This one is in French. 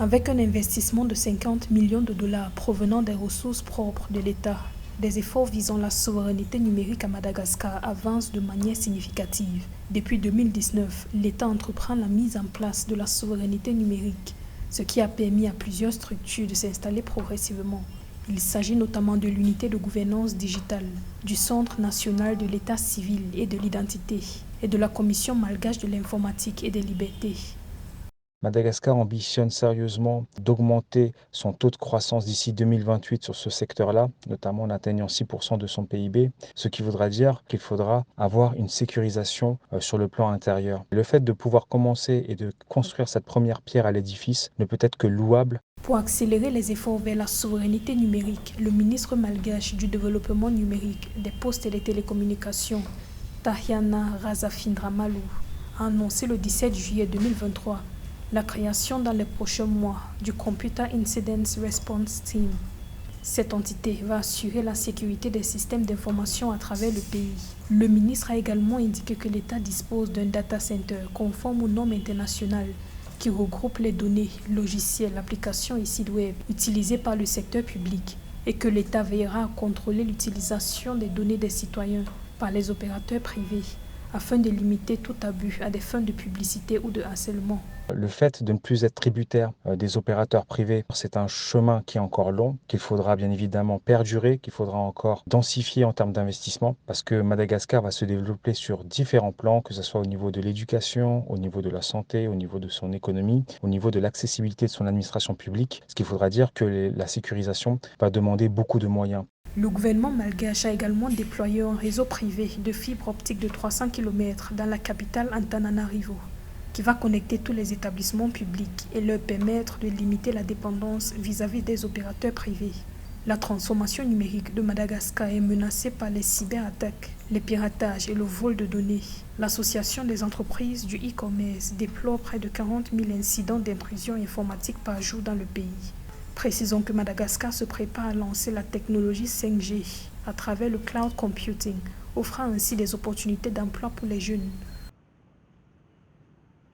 Avec un investissement de 50 millions de dollars provenant des ressources propres de l'État, des efforts visant la souveraineté numérique à Madagascar avancent de manière significative. Depuis 2019, l'État entreprend la mise en place de la souveraineté numérique, ce qui a permis à plusieurs structures de s'installer progressivement. Il s'agit notamment de l'unité de gouvernance digitale, du Centre national de l'état civil et de l'identité, et de la Commission malgache de l'informatique et des libertés. Madagascar ambitionne sérieusement d'augmenter son taux de croissance d'ici 2028 sur ce secteur-là, notamment en atteignant 6% de son PIB, ce qui voudra dire qu'il faudra avoir une sécurisation sur le plan intérieur. Le fait de pouvoir commencer et de construire cette première pierre à l'édifice ne peut être que louable. Pour accélérer les efforts vers la souveraineté numérique, le ministre malgache du développement numérique, des postes et des télécommunications, Tahiana Razafindramalou, a annoncé le 17 juillet 2023 la création dans les prochains mois du Computer Incident Response Team. Cette entité va assurer la sécurité des systèmes d'information à travers le pays. Le ministre a également indiqué que l'État dispose d'un data center conforme aux normes internationales qui regroupe les données, logiciels, applications et sites web utilisés par le secteur public et que l'État veillera à contrôler l'utilisation des données des citoyens par les opérateurs privés afin de limiter tout abus à des fins de publicité ou de harcèlement. Le fait de ne plus être tributaire des opérateurs privés, c'est un chemin qui est encore long, qu'il faudra bien évidemment perdurer, qu'il faudra encore densifier en termes d'investissement, parce que Madagascar va se développer sur différents plans, que ce soit au niveau de l'éducation, au niveau de la santé, au niveau de son économie, au niveau de l'accessibilité de son administration publique, ce qui voudra dire que la sécurisation va demander beaucoup de moyens. Le gouvernement malgache a également déployé un réseau privé de fibre optique de 300 km dans la capitale Antananarivo, qui va connecter tous les établissements publics et leur permettre de limiter la dépendance vis-à-vis des opérateurs privés. La transformation numérique de Madagascar est menacée par les cyberattaques, les piratages et le vol de données. L'Association des entreprises du e-commerce déplore près de 40 000 incidents d'intrusion informatique par jour dans le pays. Précisons que Madagascar se prépare à lancer la technologie 5G à travers le cloud computing, offrant ainsi des opportunités d'emploi pour les jeunes.